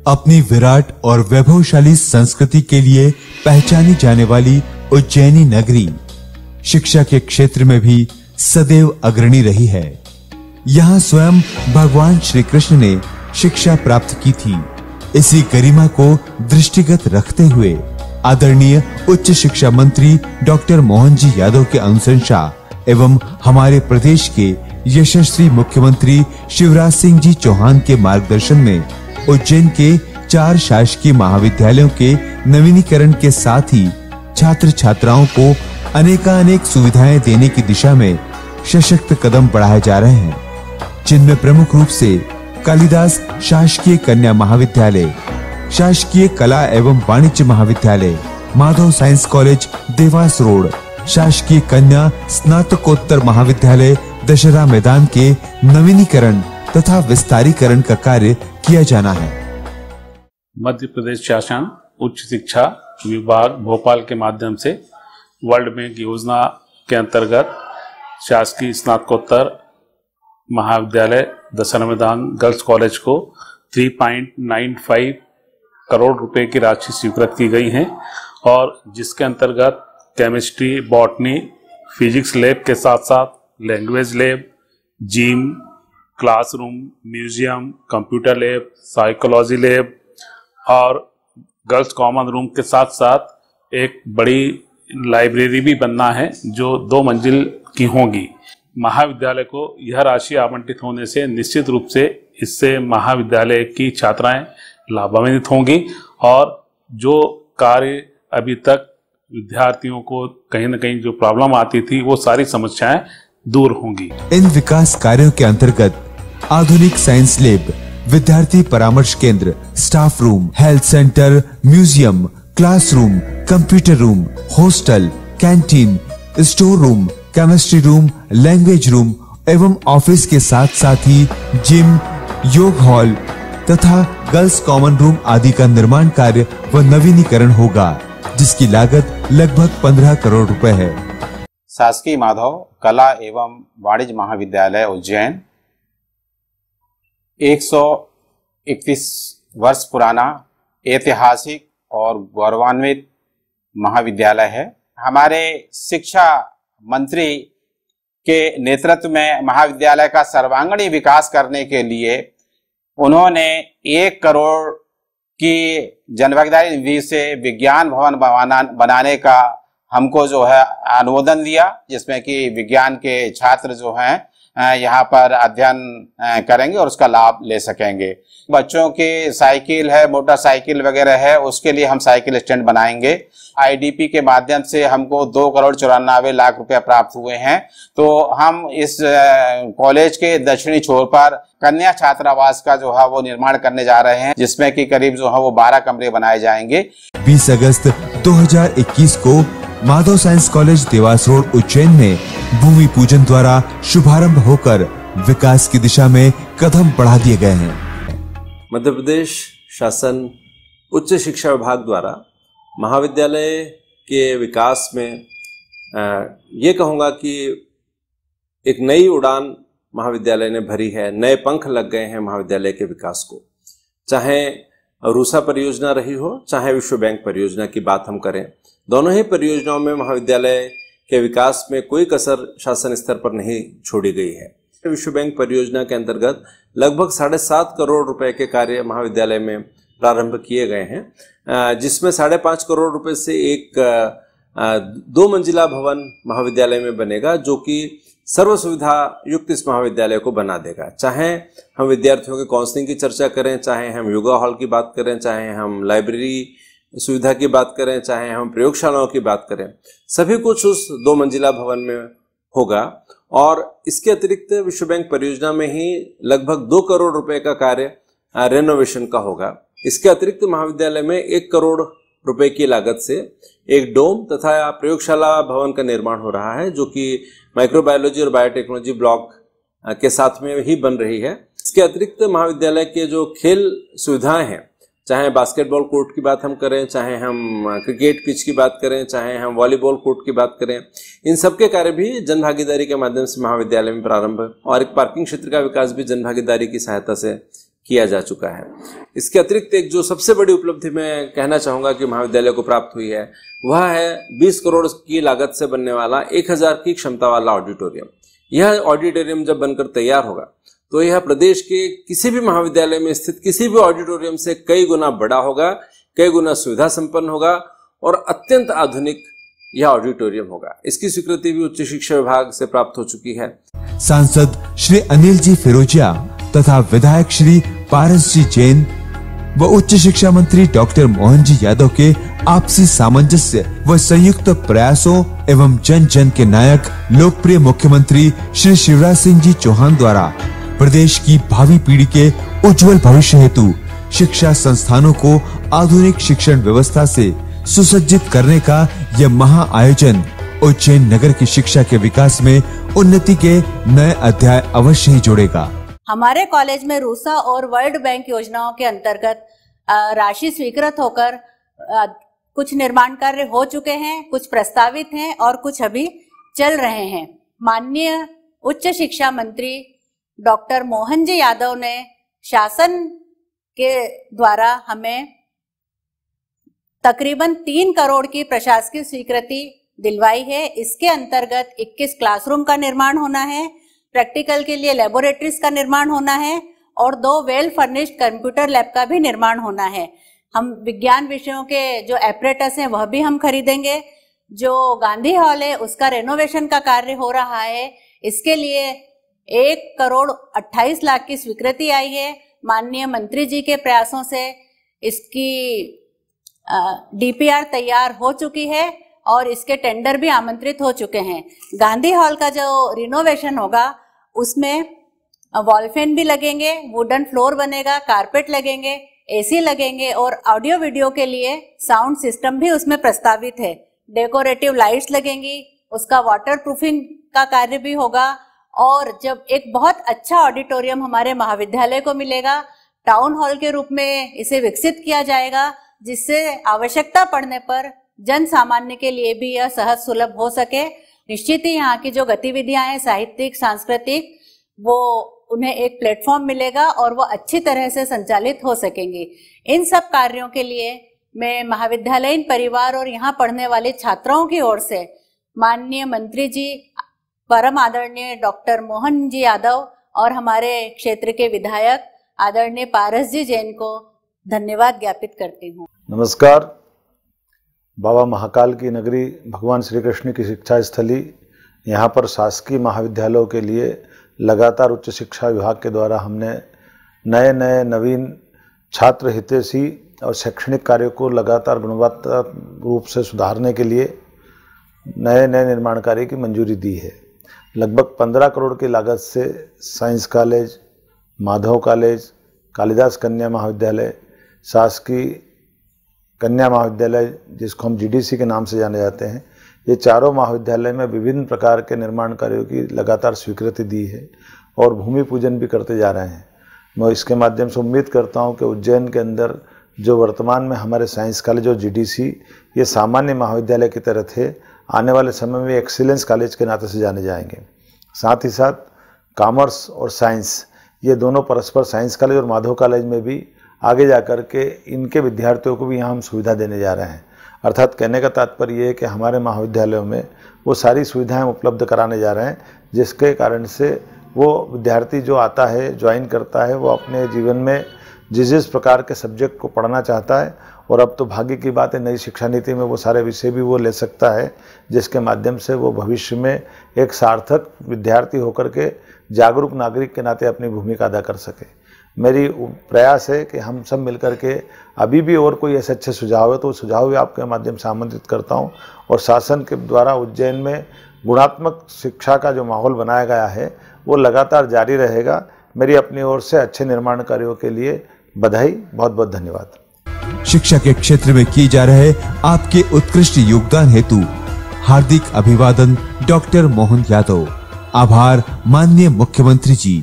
अपनी विराट और वैभवशाली संस्कृति के लिए पहचानी जाने वाली उज्जैनी नगरी शिक्षा के क्षेत्र में भी सदैव अग्रणी रही है। यहाँ स्वयं भगवान श्री कृष्ण ने शिक्षा प्राप्त की थी। इसी गरिमा को दृष्टिगत रखते हुए आदरणीय उच्च शिक्षा मंत्री डॉक्टर मोहन जी यादव के अनुशंसा एवं हमारे प्रदेश के यशस्वी मुख्यमंत्री शिवराज सिंह जी चौहान के मार्गदर्शन में उज्जैन के 4 शासकीय महाविद्यालयों के नवीनीकरण के साथ ही छात्र छात्राओं को अनेकानेक सुविधाएं देने की दिशा में सशक्त कदम बढ़ाए जा रहे हैं, जिनमें प्रमुख रूप से कालिदास शासकीय कन्या महाविद्यालय, शासकीय कला एवं वाणिज्य महाविद्यालय, Madhav science college Dewas road, शासकीय कन्या स्नातकोत्तर महाविद्यालय दशहरा मैदान के नवीनीकरण तथा विस्तारीकरण का कार्य किया जाना है। मध्य प्रदेश शासन उच्च शिक्षा विभाग भोपाल के माध्यम से वर्ल्ड बैंक योजना के अंतर्गत शासकीय स्नातकोत्तर महाविद्यालय दशहरा मैदान गर्ल्स कॉलेज को 3.95 करोड़ रुपए की राशि स्वीकृत की गई है और जिसके अंतर्गत केमिस्ट्री, बॉटनी, फिजिक्स लैब के साथ साथ language lab, gym, classroom, museum, computer lab, psychology lab और गर्ल्स कॉमन रूम के साथ साथ एक बड़ी लाइब्रेरी भी बनना है जो 2 मंजिल की होगी। महाविद्यालय को यह राशि आवंटित होने से निश्चित रूप से इससे महाविद्यालय की छात्राएं लाभान्वित होंगी और जो कार्य अभी तक विद्यार्थियों को कहीं न कहीं जो प्रॉब्लम आती थी वो सारी समस्याएं दूर होंगी। इन विकास कार्यों के अंतर्गत आधुनिक साइंस लैब, विद्यार्थी परामर्श केंद्र, staff room, health centre, museum, classroom, computer room, hostel, canteen, store room, chemistry room, language room एवं ऑफिस के साथ साथ ही जिम, योग हॉल तथा गर्ल्स कॉमन रूम आदि का निर्माण कार्य व नवीनीकरण होगा, जिसकी लागत लगभग 15 करोड़ रुपए है। शासकीय माधव कला एवं वाणिज्य महाविद्यालय उज्जैन 131 वर्ष पुराना ऐतिहासिक और गौरवान्वित महाविद्यालय है। हमारे शिक्षा मंत्री के नेतृत्व में महाविद्यालय का सर्वांगीण विकास करने के लिए उन्होंने 1 करोड़ की जनभागीदारी निधि से विज्ञान भवन बनाने का हमको जो है अनुमोदन दिया, जिसमें कि विज्ञान के छात्र जो हैं यहाँ पर अध्ययन करेंगे और उसका लाभ ले सकेंगे। बच्चों की साइकिल है, मोटरसाइकिल वगैरह है, उसके लिए हम साइकिल स्टैंड बनाएंगे। आईडीपी के माध्यम से हमको 2 करोड़ 94 लाख रुपए प्राप्त हुए हैं। तो हम इस कॉलेज के दक्षिणी छोर पर कन्या छात्रावास का जो है वो निर्माण करने जा रहे हैं, जिसमें कि करीब जो है वो 12 कमरे बनाए जाएंगे। 20 अगस्त 2021 को Madhav science college Dewas road Ujjain में भूमि पूजन द्वारा शुभारंभ होकर विकास की दिशा में कदम बढ़ा दिए गए हैं। मध्य प्रदेश शासन उच्च शिक्षा विभाग द्वारा महाविद्यालय के विकास में ये कहूँगा कि एक नई उड़ान महाविद्यालय ने भरी है, नए पंख लग गए हैं महाविद्यालय के विकास को। चाहे रूसा परियोजना रही हो, चाहे विश्व बैंक परियोजना की बात हम करें, दोनों ही परियोजनाओं में महाविद्यालय के विकास में कोई कसर शासन स्तर पर नहीं छोड़ी गई है। विश्व बैंक परियोजना के अंतर्गत लगभग 7.5 करोड़ रुपए के कार्य महाविद्यालय में प्रारंभ किए गए हैं, जिसमें 5.5 करोड़ रुपए से एक 2 मंजिला भवन महाविद्यालय में बनेगा, जो कि सर्व सुविधा युक्त इस महाविद्यालय को बना देगा। चाहे हम विद्यार्थियों के काउंसलिंग की चर्चा करें, चाहे हम योगा हॉल की बात करें, चाहे हम लाइब्रेरी सुविधा की बात करें, चाहे हम प्रयोगशालाओं की बात करें, सभी कुछ उस 2 मंजिला भवन में होगा। और इसके अतिरिक्त विश्व बैंक परियोजना में ही लगभग 2 करोड़ रुपए का कार्य रेनोवेशन का होगा। इसके अतिरिक्त महाविद्यालय में 1 करोड़ रुपए की लागत से एक डोम तथा प्रयोगशाला भवन का निर्माण हो रहा है, जो कि माइक्रोबायोलॉजी और बायोटेक्नोलॉजी ब्लॉक के साथ में ही बन रही है। इसके अतिरिक्त महाविद्यालय के जो खेल सुविधाएं हैं, चाहे बास्केटबॉल कोर्ट की बात हम करें, चाहे हम क्रिकेट पिच की बात करें, चाहे हम वॉलीबॉल कोर्ट की बात करें, इन सब के कार्य भी जनभागीदारी के माध्यम से महाविद्यालय में प्रारंभ और एक पार्किंग क्षेत्र का विकास भी जनभागीदारी की सहायता से किया जा चुका है। इसके अतिरिक्त एक जो सबसे बड़ी उपलब्धि मैं कहना चाहूँगा कि महाविद्यालय को प्राप्त हुई है, वह है 20 करोड़ की लागत से बनने वाला 1000 की क्षमता वाला ऑडिटोरियम। यह ऑडिटोरियम जब बनकर तैयार होगा तो यह प्रदेश के किसी भी महाविद्यालय में स्थित किसी भी ऑडिटोरियम से कई गुना बड़ा होगा, कई गुना सुविधा संपन्न होगा और अत्यंत आधुनिक यह ऑडिटोरियम होगा। इसकी स्वीकृति भी उच्च शिक्षा विभाग से प्राप्त हो चुकी है। सांसद श्री अनिल जी फिरोजिया तथा विधायक श्री पारस जी जैन व उच्च शिक्षा मंत्री डॉक्टर मोहन जी यादव के आपसी सामंजस्य व संयुक्त प्रयासों एवं जन जन के नायक लोकप्रिय मुख्यमंत्री श्री शिवराज सिंह जी चौहान द्वारा प्रदेश की भावी पीढ़ी के उज्जवल भविष्य हेतु शिक्षा संस्थानों को आधुनिक शिक्षण व्यवस्था से सुसज्जित करने का यह महा आयोजन उज्जैन नगर की शिक्षा के विकास में उन्नति के नए अध्याय अवश्य ही जोड़ेगा। हमारे कॉलेज में रूसा और वर्ल्ड बैंक योजनाओं के अंतर्गत राशि स्वीकृत होकर कुछ निर्माण कार्य हो चुके हैं, कुछ प्रस्तावित हैं और कुछ अभी चल रहे हैं। माननीय उच्च शिक्षा मंत्री डॉक्टर मोहन जी यादव ने शासन के द्वारा हमें तकरीबन 3 करोड़ की प्रशासकीय स्वीकृति दिलवाई है। इसके अंतर्गत 21 क्लासरूम का निर्माण होना है, प्रैक्टिकल के लिए लेबोरेटरीज का निर्माण होना है और 2 वेल फर्निश्ड कंप्यूटर लैब का भी निर्माण होना है। हम विज्ञान विषयों के जो एपरेटस हैं वह भी हम खरीदेंगे। जो गांधी हॉल है उसका रेनोवेशन का कार्य हो रहा है, इसके लिए 1 करोड़ 28 लाख की स्वीकृति आई है। माननीय मंत्री जी के प्रयासों से इसकी डीपीआर तैयार हो चुकी है और इसके टेंडर भी आमंत्रित हो चुके हैं। गांधी हॉल का जो रिनोवेशन होगा उसमें वॉल फैन भी लगेंगे, वुडन फ्लोर बनेगा, कारपेट लगेंगे, एसी लगेंगे और ऑडियो वीडियो के लिए साउंड सिस्टम भी उसमें प्रस्तावित है। डेकोरेटिव लाइट्स लगेंगी, उसका वाटर प्रूफिंग का कार्य भी होगा और जब एक बहुत अच्छा ऑडिटोरियम हमारे महाविद्यालय को मिलेगा, टाउन हॉल के रूप में इसे विकसित किया जाएगा, जिससे आवश्यकता पड़ने पर जन सामान्य के लिए भी यह सहज सुलभ हो सके। निश्चित ही यहाँ की जो गतिविधियां हैं साहित्यिक, सांस्कृतिक, वो उन्हें एक प्लेटफॉर्म मिलेगा और वो अच्छी तरह से संचालित हो सकेंगी। इन सब कार्यों के लिए मैं महाविद्यालयीन परिवार और यहाँ पढ़ने वाले छात्राओं की ओर से माननीय मंत्री जी, परम आदरणीय डॉक्टर मोहन जी यादव और हमारे क्षेत्र के विधायक आदरणीय पारस जी जैन को धन्यवाद ज्ञापित करती हूँ। नमस्कार। बाबा महाकाल की नगरी, भगवान श्री कृष्ण की शिक्षा स्थली, यहाँ पर शासकीय महाविद्यालयों के लिए लगातार उच्च शिक्षा विभाग के द्वारा हमने नए नए नवीन छात्र हितैषी और शैक्षणिक कार्यों को लगातार गुणवत्ता रूप से सुधारने के लिए नए नए निर्माण कार्य की मंजूरी दी है। लगभग 15 करोड़ की लागत से science college, Madhav college, Kalidas कन्या महाविद्यालय, शासकीय कन्या महाविद्यालय जिसको हम जीडीसी के नाम से जाने जाते हैं, ये चारों महाविद्यालय में विभिन्न प्रकार के निर्माण कार्यों की लगातार स्वीकृति दी है और भूमि पूजन भी करते जा रहे हैं। मैं इसके माध्यम से उम्मीद करता हूं कि उज्जैन के अंदर जो वर्तमान में हमारे साइंस कॉलेज और जीडीसी ये सामान्य महाविद्यालय की तरह थे, आने वाले समय में एक्सीलेंस कॉलेज के नाते से जाने जाएंगे। साथ ही साथ कॉमर्स और साइंस ये दोनों परस्पर, साइंस कॉलेज और माधव कॉलेज में भी आगे जाकर के इनके विद्यार्थियों को भी यहाँ हम सुविधा देने जा रहे हैं। अर्थात कहने का तात्पर्य ये है कि हमारे महाविद्यालयों में वो सारी सुविधाएं उपलब्ध कराने जा रहे हैं, जिसके कारण से वो विद्यार्थी जो आता है, ज्वाइन करता है, वो अपने जीवन में जिस प्रकार के सब्जेक्ट को पढ़ना चाहता है, और अब तो भाग्य की बात है नई शिक्षा नीति में वो सारे विषय भी वो ले सकता है, जिसके माध्यम से वो भविष्य में एक सार्थक विद्यार्थी होकर के जागरूक नागरिक के नाते अपनी भूमिका अदा कर सके। मेरी प्रयास है कि हम सब मिलकर के अभी भी और कोई ऐसे अच्छे सुझाव है तो सुझाव भी आपके माध्यम से आमंत्रित करता हूं, और शासन के द्वारा उज्जैन में गुणात्मक शिक्षा का जो माहौल बनाया गया है वो लगातार जारी रहेगा। मेरी अपनी ओर से अच्छे निर्माण कार्यों के लिए बधाई, बहुत बहुत धन्यवाद। शिक्षा के क्षेत्र में किए जा रहे आपके उत्कृष्ट योगदान हेतु हार्दिक अभिवादन डॉक्टर मोहन यादव। आभार माननीय मुख्यमंत्री जी।